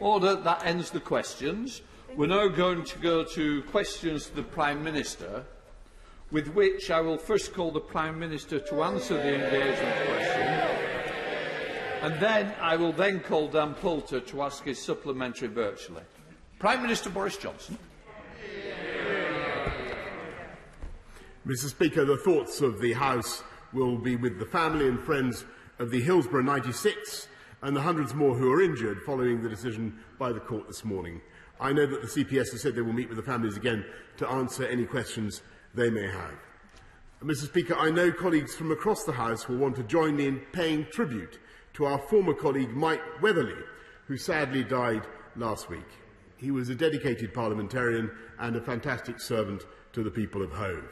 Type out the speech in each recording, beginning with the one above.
Order. That ends the questions. We're now going to go to questions to the Prime Minister, with which I will first call the Prime Minister to answer the engagement question, and then I will call Dan Poulter to ask his supplementary virtually. Prime Minister Boris Johnson. Mr. Speaker, the thoughts of the House will be with the family and friends of the Hillsborough 96 and the hundreds more who are injured following the decision by the court this morning. I know that the CPS has said they will meet with the families again to answer any questions they may have. Mr. Speaker, I know colleagues from across the House will want to join me in paying tribute to our former colleague Mike Weatherly, who sadly died last week. He was a dedicated parliamentarian and a fantastic servant to the people of Hove.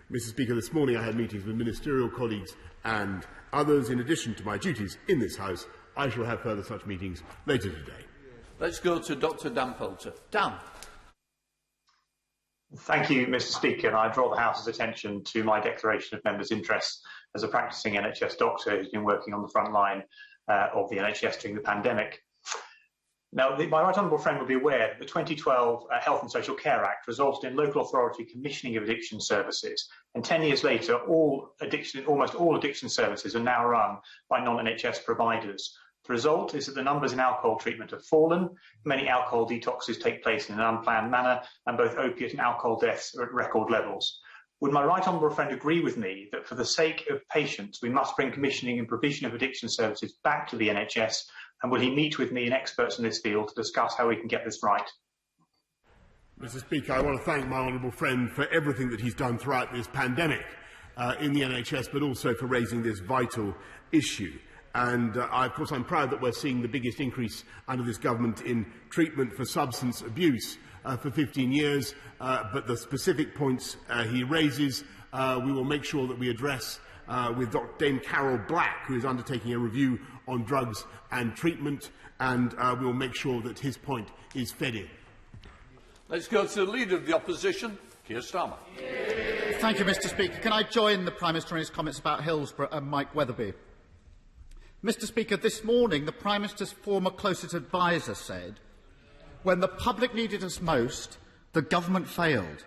Mr. Speaker, this morning I had meetings with ministerial colleagues and others in addition to my duties in this House. I shall have further such meetings later today. Let's go to Dr. Dan Poulter. Dan. Thank you, Mr. Speaker. And I draw the House's attention to my declaration of members' interests as a practising NHS doctor who's been working on the front line of the NHS during the pandemic. Now, my right honourable friend will be aware that the 2012 Health and Social Care Act resulted in local authority commissioning of addiction services, and 10 years later, almost all addiction services are now run by non-NHS providers. The result is that the numbers in alcohol treatment have fallen, many alcohol detoxes take place in an unplanned manner, and both opiate and alcohol deaths are at record levels. Would my right honourable friend agree with me that for the sake of patients, we must bring commissioning and provision of addiction services back to the NHS, and will he meet with me and experts in this field to discuss how we can get this right? Mr. Speaker, I want to thank my honourable friend for everything that he's done throughout this pandemic in the NHS, but also for raising this vital issue. And of course, I'm proud that we're seeing the biggest increase under this government in treatment for substance abuse for 15 years. But the specific points he raises, we will make sure that we address with Dame Carol Black, who is undertaking a review on drugs and treatment, and we will make sure that his point is fed in. Let's go to the Leader of the Opposition, Keir Starmer. Thank you, Mr. Speaker. Can I join the Prime Minister in his comments about Hillsborough and Mike Weatherby? Mr. Speaker, this morning the Prime Minister's former closest adviser said, when the public needed us most, the government failed.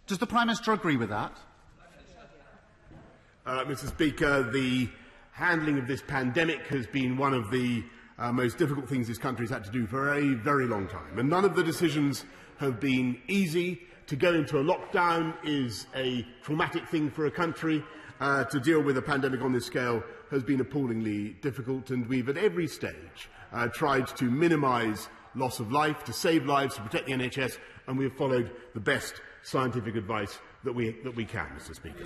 Does the Prime Minister agree with that? Mr. Speaker, the handling of this pandemic has been one of the most difficult things this country has had to do for a very long time. And none of the decisions have been easy. To go into a lockdown is a traumatic thing for a country. To deal with a pandemic on this scale has been appallingly difficult, and we've at every stage tried to minimise loss of life, to save lives, to protect the NHS, and we have followed the best scientific advice that we can, Mr. Speaker.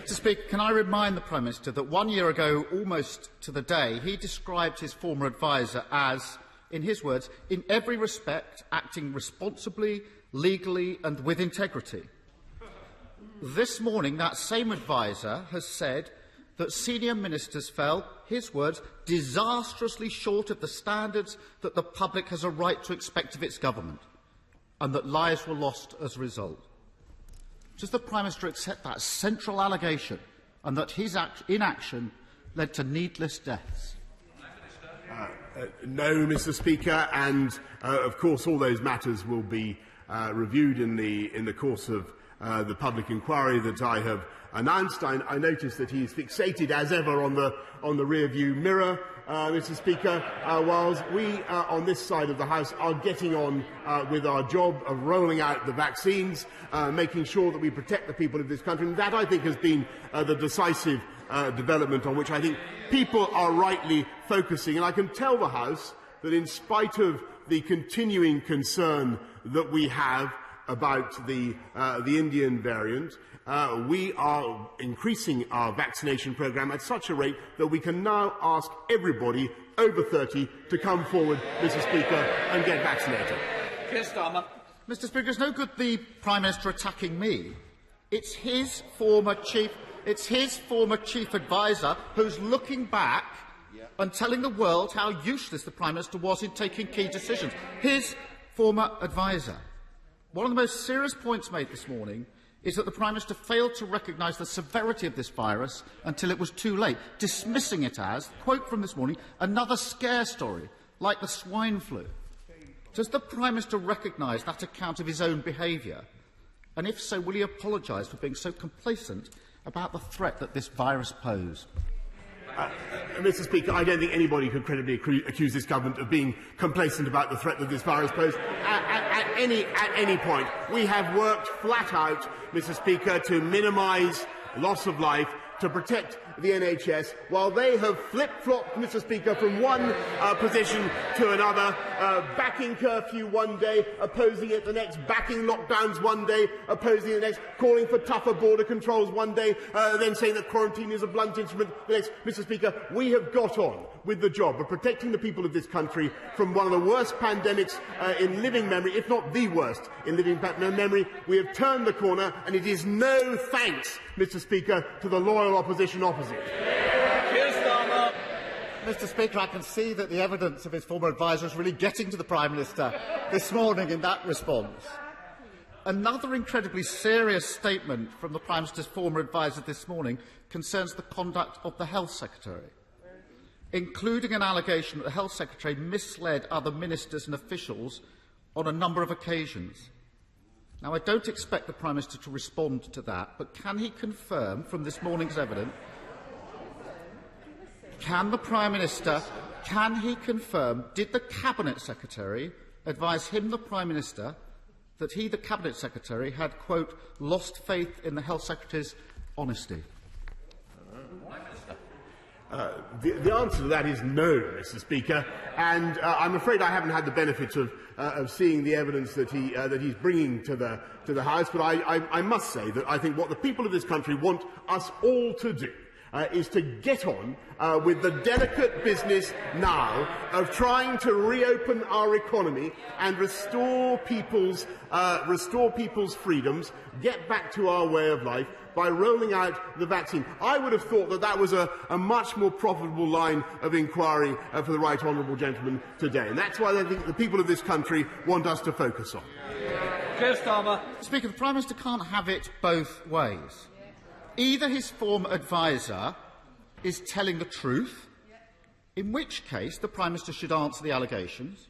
Mr. Speaker, can I remind the Prime Minister that 1 year ago, almost to the day, he described his former adviser as, in his words, in every respect, acting responsibly, legally and with integrity. This morning, that same adviser has said that senior ministers fell, his words, disastrously short of the standards that the public has a right to expect of its government, and that lives were lost as a result. Does the Prime Minister accept that central allegation and that his inaction led to needless deaths? No, Mr. Speaker, and of course all those matters will be reviewed in the course of the public inquiry that I have announced. I notice that he is fixated as ever on the rear-view mirror, Mr. Speaker, whilst we on this side of the House are getting on with our job of rolling out the vaccines, making sure that we protect the people of this country. And that, I think, has been the decisive development on which I think people are rightly focusing. And I can tell the House that in spite of the continuing concern that we have about the Indian variant, we are increasing our vaccination programme at such a rate that we can now ask everybody over 30 to come forward, Mr. Speaker, and get vaccinated. Keir Starmer. Mr. Speaker, it's no good the Prime Minister attacking me. It's his former chief adviser who's looking back and telling the world how useless the Prime Minister was in taking key decisions. His former adviser. One of the most serious points made this morning is that the Prime Minister failed to recognise the severity of this virus until it was too late, dismissing it as, quote from this morning, another scare story like the swine flu? Does the Prime Minister recognise that account of his own behaviour? And if so, will he apologise for being so complacent about the threat that this virus posed? Mr. Speaker, I don't think anybody could credibly accuse this government of being complacent about the threat that this virus posed at any point. We have worked flat out, Mr. Speaker, to minimise loss of life, to protect the NHS, while they have flip-flopped, Mr. Speaker, from one position to another, backing curfew one day, opposing it the next, backing lockdowns one day, opposing it the next, calling for tougher border controls one day, then saying that quarantine is a blunt instrument the next. Mr. Speaker, we have got on with the job of protecting the people of this country from one of the worst pandemics in living memory, if not the worst in living memory. We have turned the corner, and it is no thanks, Mr. Speaker, to the loyal opposition opposite. Keir Starmer. Mr. Speaker, I can see that the evidence of his former adviser is really getting to the Prime Minister this morning in that response. Another incredibly serious statement from the Prime Minister's former adviser this morning concerns the conduct of the Health Secretary, including an allegation that the Health Secretary misled other ministers and officials on a number of occasions. Now, I don't expect the Prime Minister to respond to that, but can he confirm from this morning's evidence, can the Prime Minister, can he confirm, did the Cabinet Secretary advise him, the Prime Minister, that he, the Cabinet Secretary, had, quote, lost faith in the Health Secretary's honesty? The answer to that is no, Mr. Speaker, and I'm afraid I haven't had the benefit of seeing the evidence that he's bringing to the House. But I must say that I think what the people of this country want us all to do is to get on with the delicate business now of trying to reopen our economy and restore people's freedoms, get back to our way of life by rolling out the vaccine. I would have thought that that was a much more profitable line of inquiry for the right honourable gentleman today, and that's why I think the people of this country want us to focus on. Keir Starmer. Speaker, the Prime Minister can't have it both ways. Either his former adviser is telling the truth, in which case the Prime Minister should answer the allegations,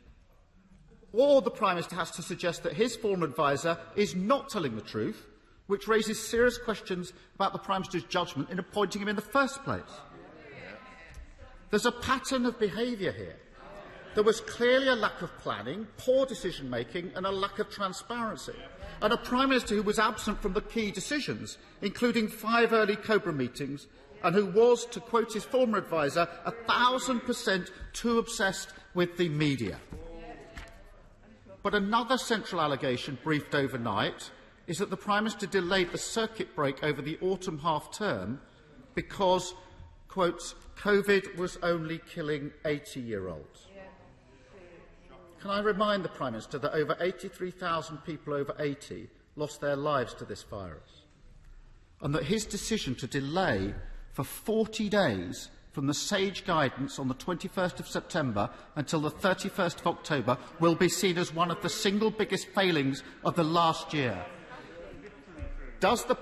or the Prime Minister has to suggest that his former adviser is not telling the truth, which raises serious questions about the Prime Minister's judgment in appointing him in the first place. There's a pattern of behaviour here. There was clearly a lack of planning, poor decision-making and a lack of transparency, and a Prime Minister who was absent from the key decisions, including 5 early Cobra meetings, and who was, to quote his former adviser, 1,000% too obsessed with the media. But another central allegation briefed overnight is that the Prime Minister delayed the circuit break over the autumn half-term because, quote, COVID was only killing 80-year-olds. Can I remind the Prime Minister that over 83,000 people over 80 lost their lives to this virus, and that his decision to delay for 40 days from the sage guidance on the 21st of September until the 31st of October will be seen as one of the single biggest failings of the last year?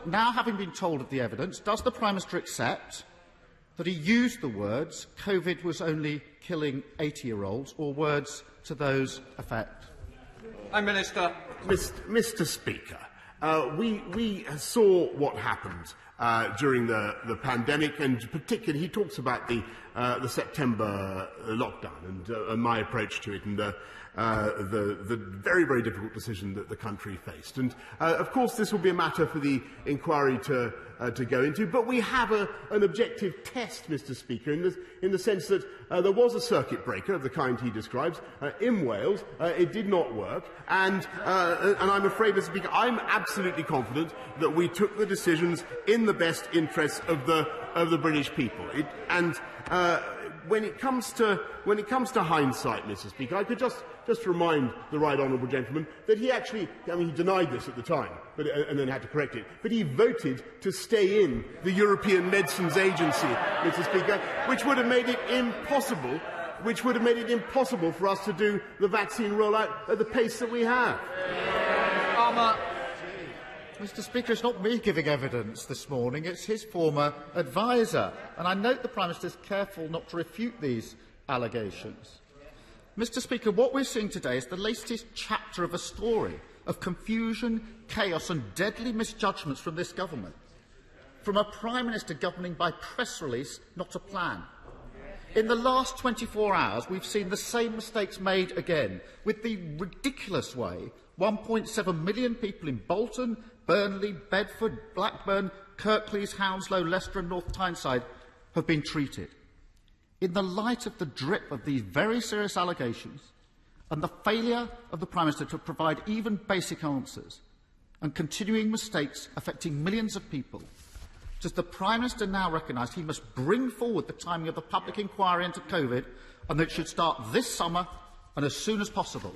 Now having been told of the evidence, does the Prime Minister accept that he used the words COVID was only killing 80-year-olds, or words to those effect? Prime Minister. Mr. Speaker, we saw what happened during the pandemic, and particularly he talks about the September lockdown and my approach to it, and the very, very difficult decision that the country faced. And of course, this will be a matter for the inquiry to go into. But we have an objective test, Mr. Speaker, in the sense that there was a circuit breaker of the kind he describes in Wales. It did not work, and I'm afraid, Mr. Speaker, I'm absolutely confident that we took the decisions in the best interests of the British people. When it comes to hindsight, Mr. Speaker, I could just remind the right honourable gentleman that he actually, he denied this at the time, and then had to correct it, but he voted to stay in the European Medicines Agency, Mr. Speaker, which would have made it impossible for us to do the vaccine rollout at the pace that we have. Mr. Speaker, it's not me giving evidence this morning, it's his former adviser. And I note the Prime Minister is careful not to refute these allegations. Mr. Speaker, what we're seeing today is the latest chapter of a story of confusion, chaos and deadly misjudgments from this government. From a Prime Minister governing by press release, not a plan. In the last 24 hours, we've seen the same mistakes made again, with the ridiculous way 1.7 million people in Bolton, Burnley, Bedford, Blackburn, Kirklees, Hounslow, Leicester and North Tyneside have been treated. In the light of the drip of these very serious allegations and the failure of the Prime Minister to provide even basic answers and continuing mistakes affecting millions of people, does the Prime Minister now recognise he must bring forward the timing of the public inquiry into COVID and that it should start this summer and as soon as possible?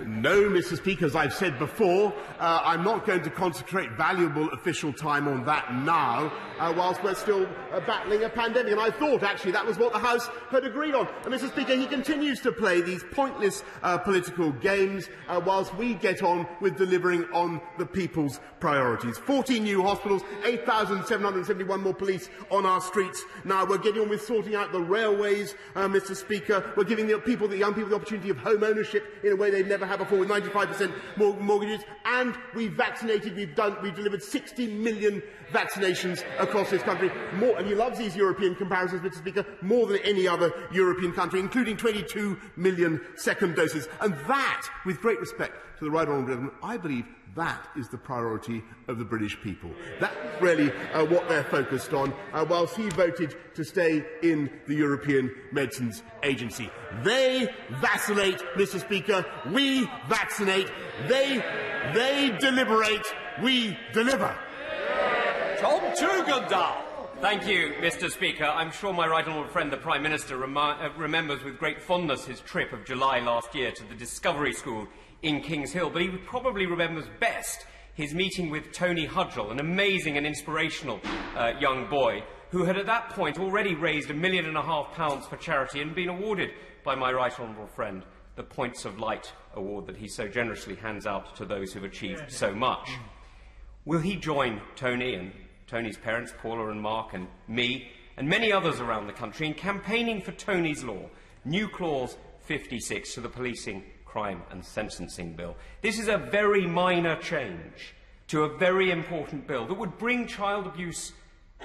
No, Mr. Speaker, as I've said before, I'm not going to concentrate valuable official time on that now, whilst we're still battling a pandemic. And I thought, actually, that was what the House had agreed on. And, Mr. Speaker, he continues to play these pointless political games whilst we get on with delivering on the people's priorities. 14 new hospitals, 8,771 more police on our streets. Now, we're getting on with sorting out the railways, Mr. Speaker. We're giving the young people the opportunity of home ownership in a way they've never had before, with 95% more mortgages, and we've delivered 60 million vaccinations across this country, more, and he loves these European comparisons, Mr. Speaker, more than any other European country, including 22 million second doses. And that, with great respect to the Right Honourable Gentleman, I believe that is the priority of the British people. That's really what they're focused on, whilst he voted to stay in the European Medicines Agency. They vacillate, Mr. Speaker. We vaccinate. They deliberate. We deliver. Tom Tugendall. Thank you, Mr. Speaker. I'm sure my right honourable friend, the Prime Minister, remembers with great fondness his trip of July last year to the Discovery School in Kings Hill, but he probably remembers best his meeting with Tony Hudgell, an amazing and inspirational young boy who had at that point already raised £1.5 million for charity and been awarded by my right honourable friend the Points of Light award that he so generously hands out to those who've achieved so much. Will he join Tony and Tony's parents, Paula and Mark, and me, and many others around the country in campaigning for Tony's Law, New Clause 56 to the Policing, Crime and Sentencing Bill? This is a very minor change to a very important bill that would bring child abuse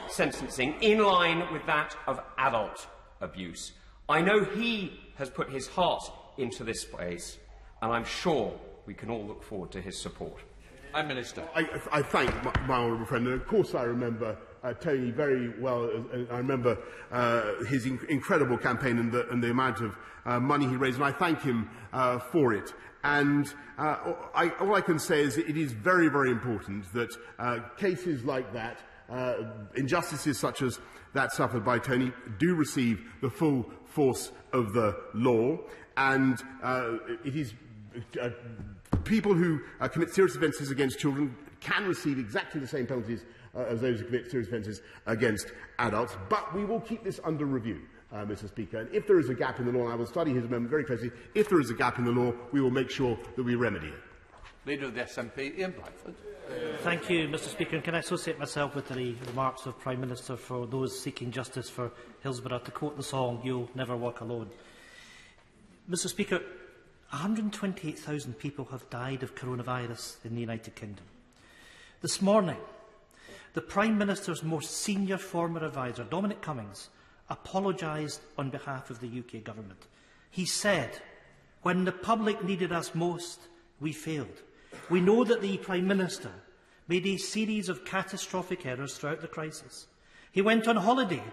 sentencing in line with that of adult abuse. I know he has put his heart into this space, and I'm sure we can all look forward to his support. Minister. I thank my honourable friend, and of course I remember Tony very well. I remember his incredible campaign and the amount of money he raised, and I thank him for it. And all I can say is it is very, very important that cases like that, injustices such as that suffered by Tony, do receive the full force of the law. And it is people who commit serious offences against children can receive exactly the same penalties as those who commit serious offences against adults. But we will keep this under review, Mr. Speaker. And if there is a gap in the law, and I will study his amendment very closely, if there is a gap in the law, we will make sure that we remedy it. Leader of the SNP, Ian Blackford. Thank you, Mr. Speaker. And can I associate myself with the remarks of Prime Minister for those seeking justice for Hillsborough? To quote the song, "You'll never walk alone." Mr. Speaker, 128,000 people have died of coronavirus in the United Kingdom. This morning, the Prime Minister's most senior former adviser, Dominic Cummings, apologised on behalf of the UK Government. He said, "When the public needed us most, we failed. We know that the Prime Minister made a series of catastrophic errors throughout the crisis. He went on holiday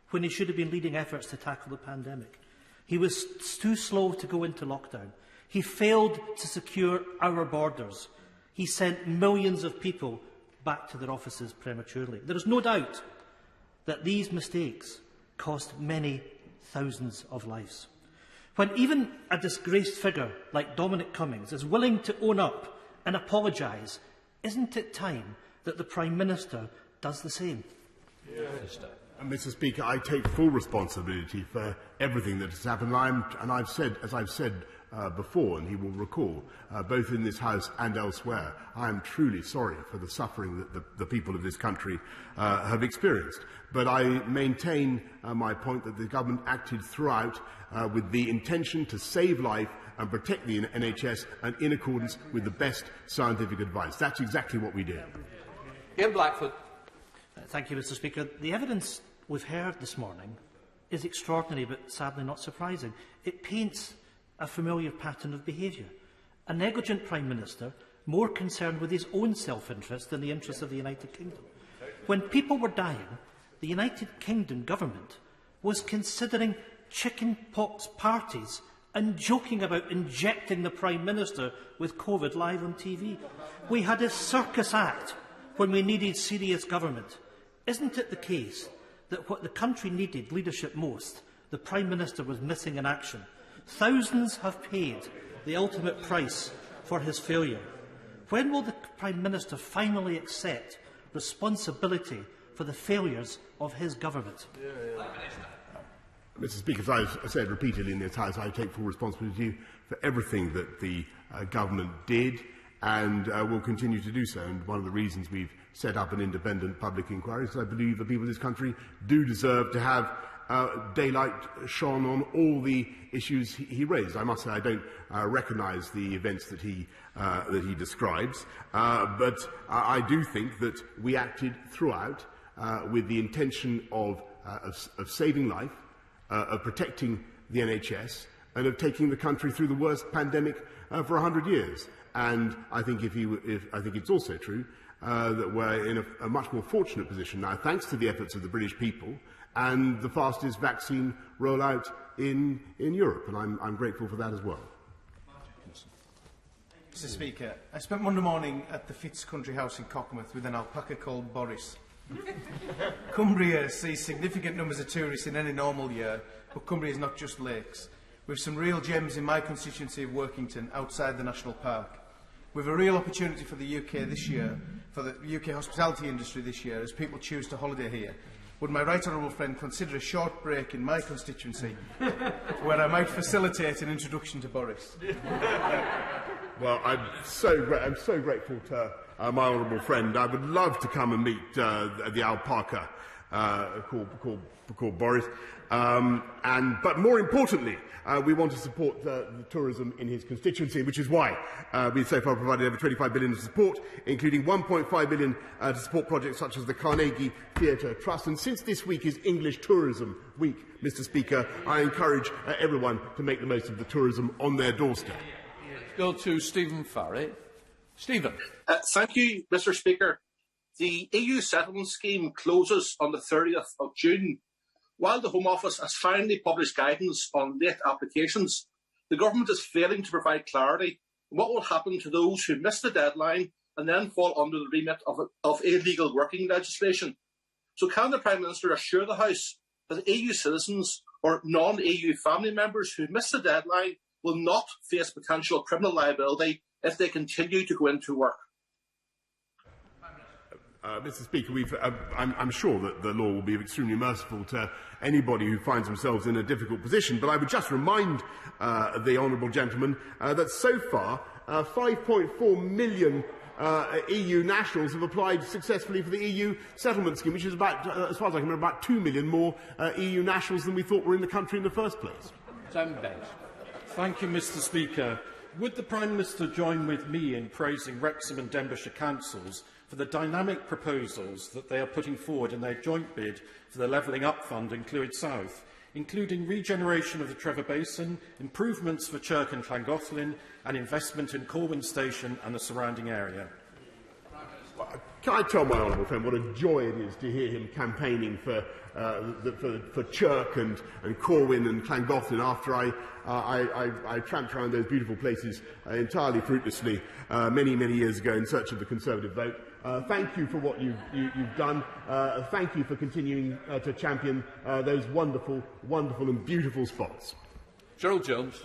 when he should have been leading efforts to tackle the pandemic. He was too slow to go into lockdown. He failed to secure our borders. He sent millions of people back to their offices prematurely." There is no doubt that these mistakes cost many thousands of lives. When even a disgraced figure like Dominic Cummings is willing to own up and apologise, isn't it time that the Prime Minister does the same? Mr. Speaker, I take full responsibility for everything that has happened, and I've said, as I've said before, and he will recall, both in this House and elsewhere. I am truly sorry for the suffering that the people of this country have experienced. But I maintain my point that the government acted throughout with the intention to save life and protect the NHS, and in accordance with the best scientific advice. That's exactly what we did. Ian Blackford. Thank you, Mr. Speaker. The evidence we've heard this morning is extraordinary, but sadly not surprising. It paints a familiar pattern of behaviour. A negligent Prime Minister, more concerned with his own self-interest than the interests of the United Kingdom. When people were dying, the United Kingdom government was considering chicken pox parties and joking about injecting the Prime Minister with COVID live on TV. We had a circus act when we needed serious government. Isn't it the case that what the country needed leadership most, the Prime Minister was missing in action? Thousands have paid the ultimate price for his failure. When will the Prime Minister finally accept responsibility for the failures of his government? Mr. Speaker, as I've said repeatedly in this House, I take full responsibility for everything that the government did and will continue to do so. And one of the reasons we've set up an independent public inquiry is I believe the people of this country do deserve to have daylight shone on all the issues he raised. I must say I don't recognise the events that he describes, but I do think that we acted throughout with the intention of saving life, of protecting the NHS, and of taking the country through the worst pandemic for 100 years. And I think I think it's also true that we're in a much more fortunate position now, thanks to the efforts of the British people and the fastest vaccine rollout in Europe, and I'm grateful for that as well. Mr. Speaker, I spent Monday morning at the Fitz Country House in Cockermouth with an alpaca called Boris. Cumbria sees significant numbers of tourists in any normal year, but Cumbria is not just lakes. We have some real gems in my constituency of Workington, outside the National Park. We have a real opportunity for the UK this year, for the UK hospitality industry this year, as people choose to holiday here. Would my right honourable friend consider a short break in my constituency where I might facilitate an introduction to Boris? Well, I'm so grateful to my honourable friend. I would love to come and meet the alpaca called Boris. But more importantly, we want to support the tourism in his constituency, which is why we've so far provided over £25 billion of support, including £1.5 billion to support projects such as the Carnegie Theatre Trust. And since this week is English Tourism Week, Mr. Speaker, I encourage everyone to make the most of the tourism on their doorstep. Go to Stephen Farry. Stephen. Thank you, Mr. Speaker. The EU settlement scheme closes on the 30th of June. While the Home Office has finally published guidance on late applications, the government is failing to provide clarity on what will happen to those who miss the deadline and then fall under the remit of illegal working legislation. So can the Prime Minister assure the House that EU citizens or non-EU family members who miss the deadline will not face potential criminal liability if they continue to go into work? Mr. Speaker, I'm sure that the law will be extremely merciful to anybody who finds themselves in a difficult position, but I would just remind the honourable gentleman that so far 5.4 million EU nationals have applied successfully for the EU settlement scheme, which is about, as far as I can remember, about 2 million more EU nationals than we thought were in the country in the first place. Thank you, Mr. Speaker. Would the Prime Minister join with me in praising Wrexham and Denbighshire councils for the dynamic proposals that they are putting forward in their joint bid for the Levelling Up Fund in Clwyd South, including regeneration of the Trevor Basin, improvements for Chirk and Llangollen, and investment in Corwin Station and the surrounding area? Can I tell my honourable friend what a joy it is to hear him campaigning for Chirk and Corwin and Llangollen after I tramped around those beautiful places entirely fruitlessly many years ago in search of the Conservative vote. Thank you for what you've done. Thank you for continuing to champion those wonderful and beautiful spots. Gerald Jones.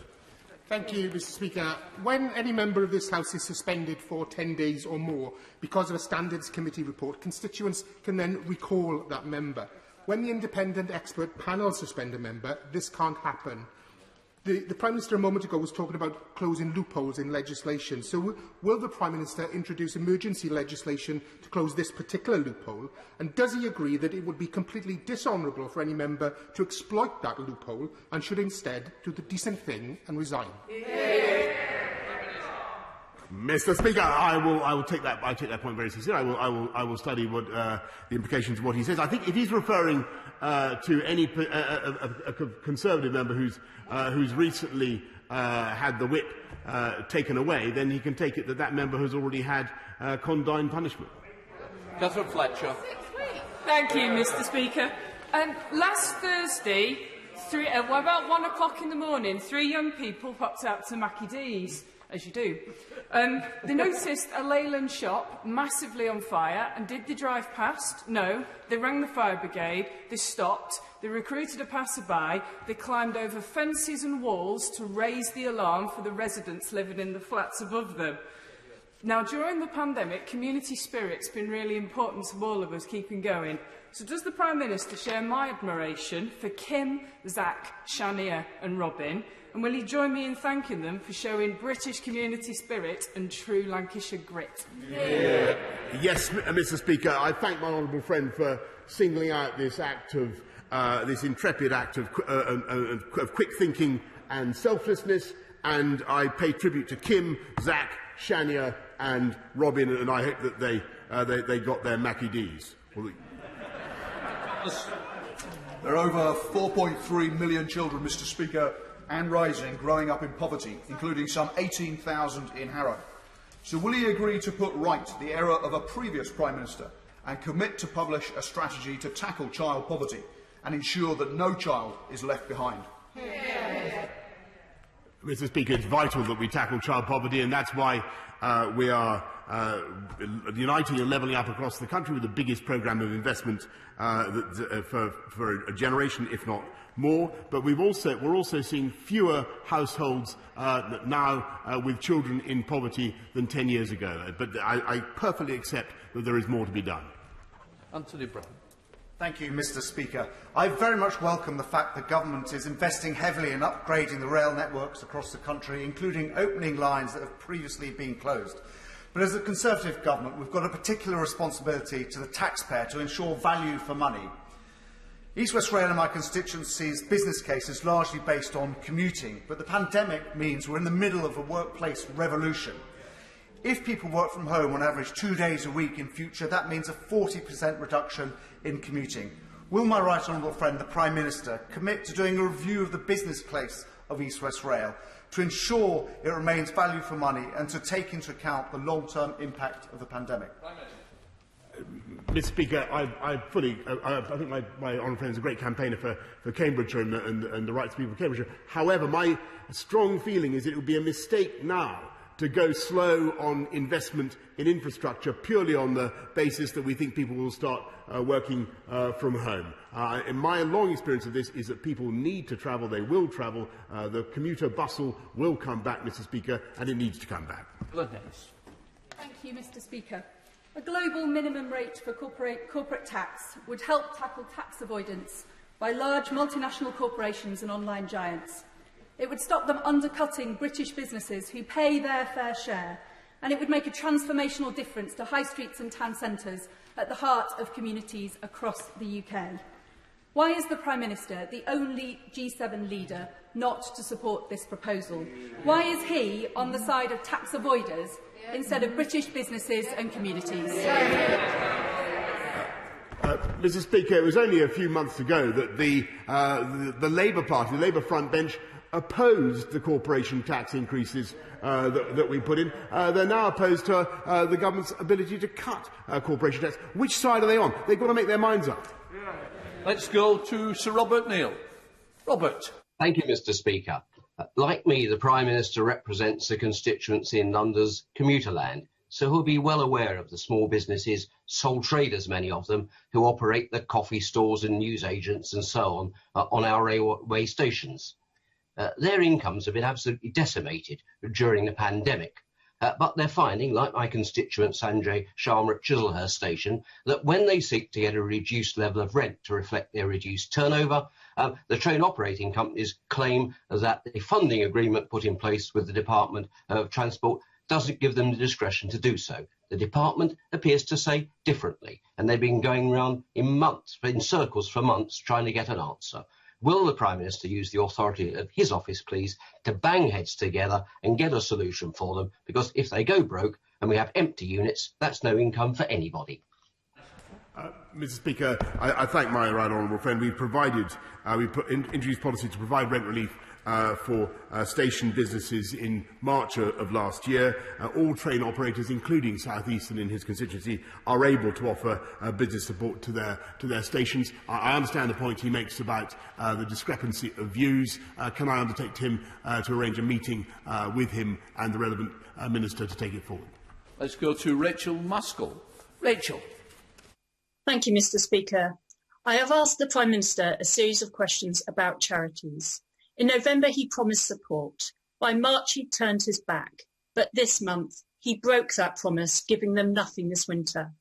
Thank you, Mr. Speaker. When any member of this House is suspended for 10 days or more because of a Standards Committee report, constituents can then recall that member. When the independent expert panel suspend a member, this can't happen. The Prime Minister a moment ago was talking about closing loopholes in legislation. So will the Prime Minister introduce emergency legislation to close this particular loophole? And does he agree that it would be completely dishonourable for any member to exploit that loophole and should instead do the decent thing and resign? Mr. Speaker, I will take that. I take that point very seriously. I will study what the implications of what he says. I think if he's referring to any a Conservative member who's recently had the whip taken away, then he can take it that that member has already had condign punishment. Catherine Fletcher. Thank you, Mr. Speaker. Last Thursday, about 1 o'clock in the morning, 3 young people popped out to Mackie D's, as you do. They noticed a Leyland shop massively on fire, and did they drive past? No. They rang the fire brigade, they stopped, they recruited a passerby, they climbed over fences and walls to raise the alarm for the residents living in the flats above them. Now, during the pandemic, community spirit's been really important to all of us keeping going. So does the Prime Minister share my admiration for Kim, Zach, Shania and Robin? And will he join me in thanking them for showing British community spirit and true Lancashire grit? Yeah. Yes, Mr. Speaker, I thank my honourable friend for singling out this act of this intrepid act of quick thinking and selflessness, and I pay tribute to Kim, Zach, Shania and Robin, and I hope that they got their Mackie D's. There are over 4.3 million children, Mr. Speaker, and rising, growing up in poverty, including some 18,000 in Harrow. So will he agree to put right the error of a previous Prime Minister and commit to publish a strategy to tackle child poverty and ensure that no child is left behind? Mr. Speaker, it's vital that we tackle child poverty, and that's why we are uniting and levelling up across the country with the biggest programme of investment for a generation, if not more. But we're also seeing fewer households now with children in poverty than 10 years ago. But I perfectly accept that there is more to be done. Anthony Brown. Thank you, Mr. Speaker. I very much welcome the fact that government is investing heavily in upgrading the rail networks across the country, including opening lines that have previously been closed. But as a Conservative government, we've got a particular responsibility to the taxpayer to ensure value for money. East West Rail in my constituency's business case is largely based on commuting, but the pandemic means we're in the middle of a workplace revolution. If people work from home on average 2 days a week in future, that means a 40% reduction in commuting. Will my right honourable friend, the Prime Minister, commit to doing a review of the business case of East West Rail to ensure it remains value for money and to take into account the long-term impact of the pandemic? Mr. Speaker, I think my honourable friend is a great campaigner for Cambridgeshire and the rights of people of Cambridgeshire. However, my strong feeling is it would be a mistake now to go slow on investment in infrastructure purely on the basis that we think people will start working from home. In my long experience of this is that people need to travel, they will travel, the commuter bustle will come back, Mr. Speaker, and it needs to come back. Thank you, Mr. Speaker. A global minimum rate for corporate tax would help tackle tax avoidance by large multinational corporations and online giants. It would stop them undercutting British businesses who pay their fair share, and it would make a transformational difference to high streets and town centres at the heart of communities across the UK. Why is the Prime Minister the only G7 leader not to support this proposal? Why is he on the side of tax avoiders instead of British businesses and communities? Mr. Speaker, it was only a few months ago that the Labour Party, the Labour front bench, opposed the corporation tax increases that we put in. They're now opposed to the government's ability to cut corporation tax. Which side are they on? They've got to make their minds up. Let's go to Sir Robert Neal. Robert. Thank you, Mr. Speaker. Like me, the Prime Minister represents a constituency in London's commuter land, so he'll be well aware of the small businesses, sole traders, many of them, who operate the coffee stores and newsagents and so on our railway stations. Their incomes have been absolutely decimated during the pandemic, but they're finding, like my constituent Sanjay Sharma at Chislehurst Station, that when they seek to get a reduced level of rent to reflect their reduced turnover, The train operating companies claim that the funding agreement put in place with the Department of Transport doesn't give them the discretion to do so. The department appears to say differently, and they've been going round in circles for months trying to get an answer. Will the Prime Minister use the authority of his office, please, to bang heads together and get a solution for them? Because if they go broke and we have empty units, that's no income for anybody. Mr. Speaker, I thank my right honourable friend. We introduced policy to provide rent relief for station businesses in March of last year. All train operators, including South Eastern in his constituency, are able to offer business support to their stations. I understand the point he makes about the discrepancy of views. Can I undertake him to arrange a meeting with him and the relevant minister to take it forward? Let's go to Rachel Muskell. Rachel. Thank you, Mr. Speaker. I have asked the Prime Minister a series of questions about charities. In November, he promised support. By March, he turned his back. But this month, he broke that promise, giving them nothing this winter.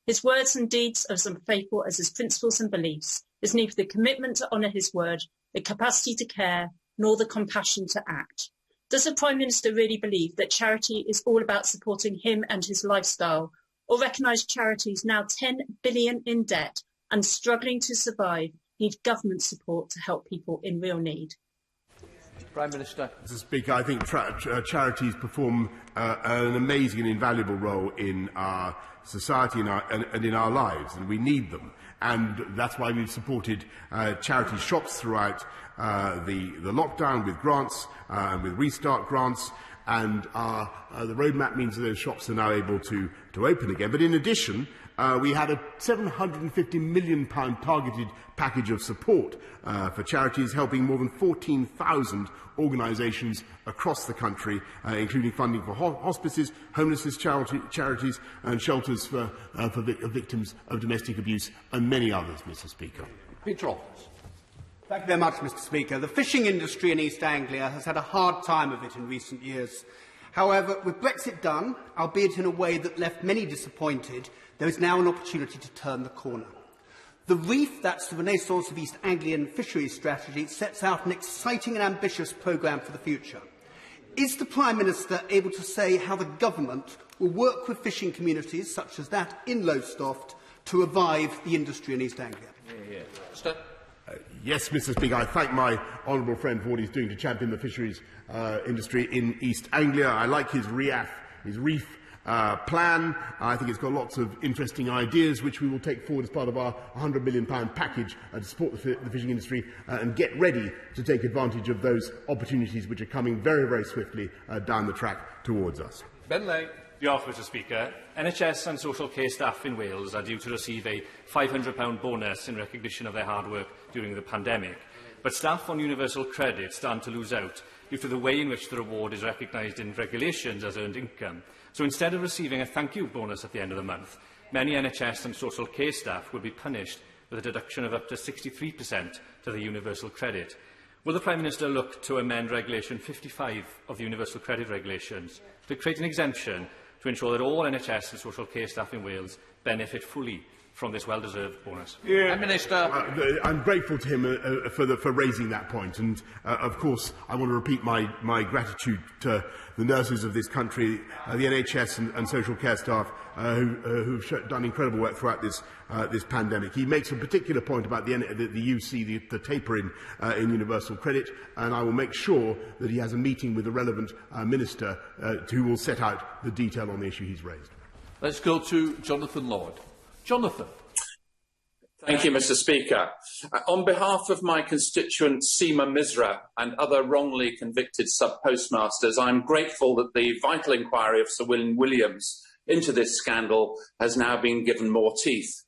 His words and deeds are as unfaithful as his principles and beliefs. There's neither the commitment to honour his word, the capacity to care, nor the compassion to act. Does the Prime Minister really believe that charity is all about supporting him and his lifestyle, or recognise charities now 10 billion in debt and struggling to survive need government support to help people in real need? Prime Minister. Mr. Speaker, I think charities perform an amazing and invaluable role in our society and in our lives, and we need them. And that's why we've supported charity shops throughout the lockdown with grants and with restart grants. And the roadmap means that those shops are now able to open again. But in addition, we had a £750 million targeted package of support for charities, helping more than 14,000 organisations across the country, including funding for hospices, homelessness charities and shelters for victims of domestic abuse and many others, Mr. Speaker. Peter Roberts. Thank you very much, Mr. Speaker. The fishing industry in East Anglia has had a hard time of it in recent years. However, with Brexit done, albeit in a way that left many disappointed, there is now an opportunity to turn the corner. The Reef, that's the Renaissance of East Anglian Fisheries Strategy, sets out an exciting and ambitious programme for the future. Is the Prime Minister able to say how the government will work with fishing communities, such as that in Lowestoft, to revive the industry in East Anglia? Yes, Mr. Speaker, I thank my honourable friend for what he's doing to champion the fisheries industry in East Anglia. I like his reef plan. I think it's got lots of interesting ideas which we will take forward as part of our £100 million package to support the fishing industry and get ready to take advantage of those opportunities which are coming very, very swiftly down the track towards us. Ben Lay. Diolch, Mr. Speaker. NHS and social care staff in Wales are due to receive a £500 bonus in recognition of their hard work during the pandemic. But staff on universal credit stand to lose out due to the way in which the reward is recognised in regulations as earned income. So instead of receiving a thank you bonus at the end of the month, many NHS and social care staff will be punished with a deduction of up to 63% to the universal credit. Will the Prime Minister look to amend Regulation 55 of the Universal Credit Regulations to create an exemption to ensure that all NHS and social care staff in Wales benefit fully from this well-deserved bonus? Prime Minister. I'm grateful to him for raising that point, and of course I want to repeat my gratitude to the nurses of this country, the NHS and social care staff who've done incredible work throughout this pandemic. He makes a particular point about the UC, the taper in universal credit, and I will make sure that he has a meeting with the relevant minister who will set out the detail on the issue he's raised. Let's go to Jonathan Lord. Jonathan. Thank you, Mr. Speaker. On behalf of my constituent Seema Misra and other wrongly convicted sub-postmasters, I'm grateful that the vital inquiry of Sir William Williams into this scandal has now been given more teeth.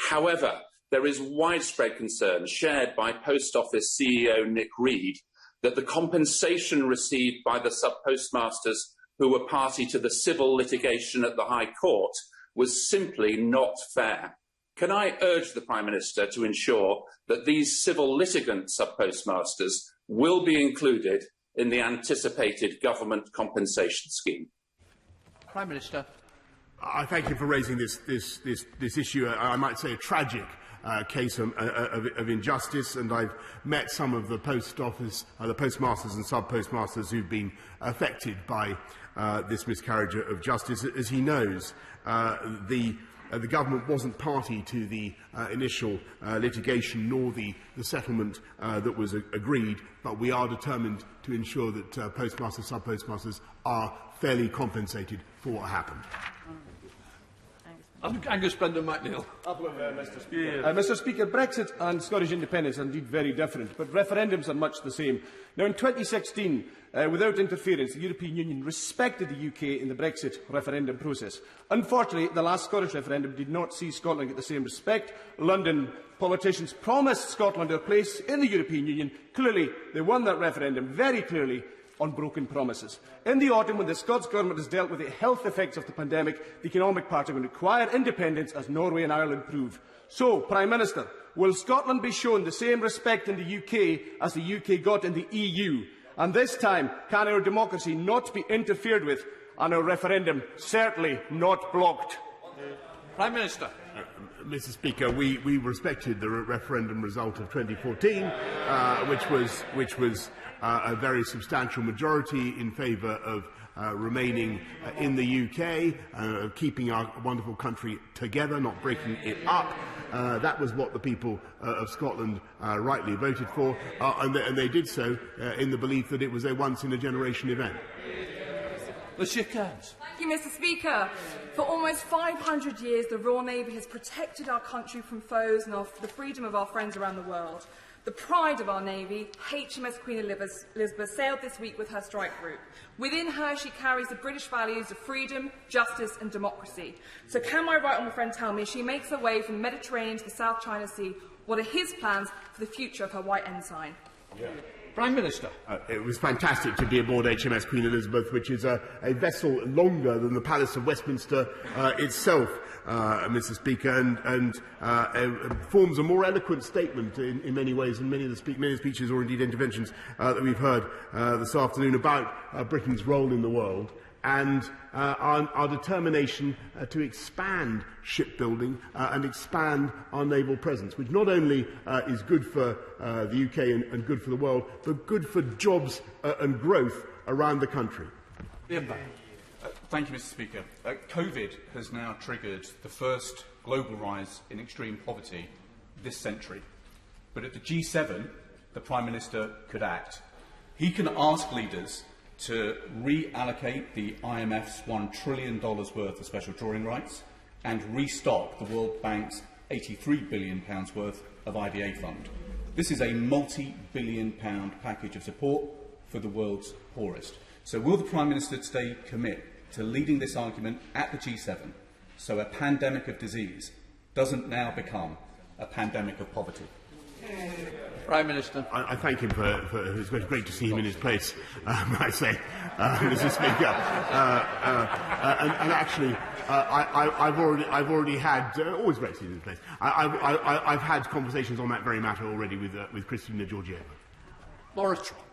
However, there is widespread concern shared by Post Office CEO Nick Reed that the compensation received by the sub-postmasters who were party to the civil litigation at the High Court was simply not fair. Can I urge the Prime Minister to ensure that these civil litigant sub-postmasters will be included in the anticipated government compensation scheme? Prime Minister. I thank you for raising this issue. I might say a tragic case of injustice, and I've met some of the post office, the postmasters and sub-postmasters who've been affected by this miscarriage of justice. As he knows, the government wasn't party to the initial litigation nor the settlement that was agreed, but we are determined to ensure that postmasters, sub-postmasters are fairly compensated for what happened. Angus Brendan MacNeill. Mr. Speaker. Mr. Speaker, Brexit and Scottish independence are indeed very different, but referendums are much the same. Now, in 2016, without interference, the European Union respected the UK in the Brexit referendum process. Unfortunately, the last Scottish referendum did not see Scotland get the same respect. London politicians promised Scotland a place in the European Union. Clearly, they won that referendum very clearly on broken promises. In the autumn, when the Scots Government has dealt with the health effects of the pandemic, the economic part are going to require independence, as Norway and Ireland prove. So, Prime Minister, will Scotland be shown the same respect in the UK as the UK got in the EU? And this time, can our democracy not be interfered with and our referendum certainly not blocked? Prime Minister. Mr. Speaker, we respected the referendum result of 2014, which was a very substantial majority in favour of remaining in the UK, keeping our wonderful country together, not breaking it up. That was what the people of Scotland rightly voted for, and they did so in the belief that it was a once-in-a-generation event. Let's shake hands. Thank you, Mr. Speaker. For almost 500 years, the Royal Navy has protected our country from foes and the freedom of our friends around the world. The pride of our Navy, HMS Queen Elizabeth, sailed this week with her strike group. Within her, she carries the British values of freedom, justice and democracy. So can my right honourable friend tell me, as she makes her way from the Mediterranean to the South China Sea, what are his plans for the future of her white ensign? Yeah. Prime Minister. It was fantastic to be aboard HMS Queen Elizabeth, which is a vessel longer than the Palace of Westminster itself, Mr. Speaker, and forms a more eloquent statement in many ways than many of the many speeches or indeed interventions that we've heard this afternoon about Britain's role in the world and our determination to expand shipbuilding and expand our naval presence, which not only is good for the UK and good for the world, but good for jobs and growth around the country. Thank you, Mr. Speaker. COVID has now triggered the first global rise in extreme poverty this century. But at the G7, the Prime Minister could act. He can ask leaders to reallocate the IMF's $1 trillion worth of special drawing rights and restock the World Bank's £83 billion worth of IDA fund. This is a multi-billion-pound package of support for the world's poorest. So will the Prime Minister today commit to leading this argument at the G7 so a pandemic of disease doesn't now become a pandemic of poverty? Prime Minister. I thank him for it's great to see him in his place, I say, Mr. Speaker. And actually, I've already had always great to see him in his place. I've had conversations on that very matter already with Christina Georgieva. Maurice Trott.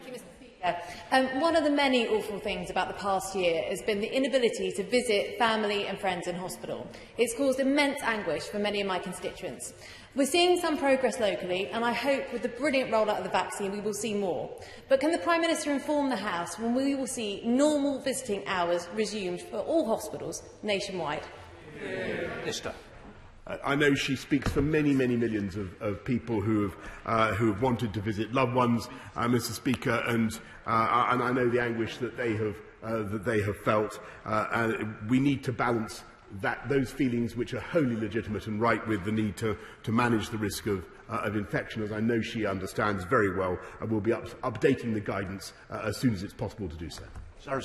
Thank you, Mr. Speaker. One of the many awful things about the past year has been the inability to visit family and friends in hospital. It's caused immense anguish for many of my constituents. We're seeing some progress locally, and I hope with the brilliant rollout of the vaccine we will see more. But can the Prime Minister inform the House when we will see normal visiting hours resumed for all hospitals nationwide? Minister. I know she speaks for many, many millions of people who have wanted to visit loved ones, Mr. Speaker, and I know the anguish that they have felt. We need to balance those feelings which are wholly legitimate and right with the need to manage the risk of infection, as I know she understands very well, and will be updating the guidance as soon as it's possible to do so. Thank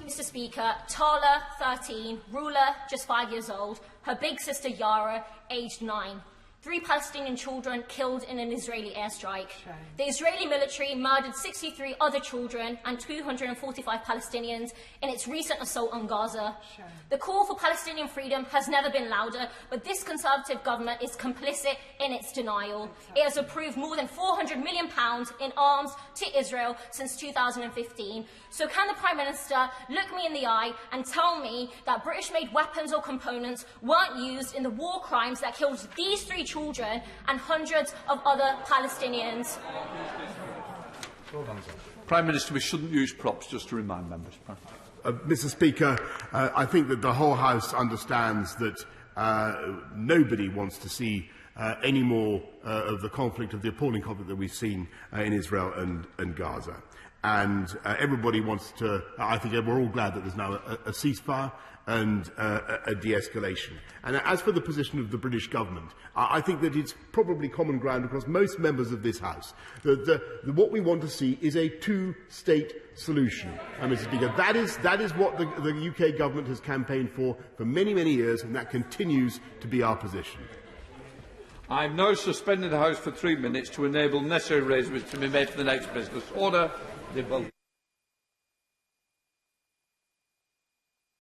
you, Mr. Speaker. Tala, 13, Rula, just 5 years old, her big sister Yara, aged 9. 3 Palestinian children killed in an Israeli airstrike. The Israeli military murdered 63 other children and 245 Palestinians in its recent assault on Gaza. The call for Palestinian freedom has never been louder, but this Conservative government is complicit in its denial. It has approved more than £400 million in arms to Israel since 2015. So can the Prime Minister look me in the eye and tell me that British-made weapons or components weren't used in the war crimes that killed these 3 children and hundreds of other Palestinians? Prime Minister, we shouldn't use props, just to remind members. Mr. Speaker, I think that the whole House understands that nobody wants to see any more of the conflict, of the appalling conflict that we've seen in Israel and Gaza. And everybody wants to, I think we're all glad that there's now a ceasefire and a de-escalation. And as for the position of the British government, I think that it's probably common ground across most members of this House that what we want to see is a two-state solution. Mr. Speaker, that is what the UK government has campaigned for many, many years, and that continues to be our position. I have now suspended the House for 3 minutes to enable necessary arrangements to be made for the next business order. The vote.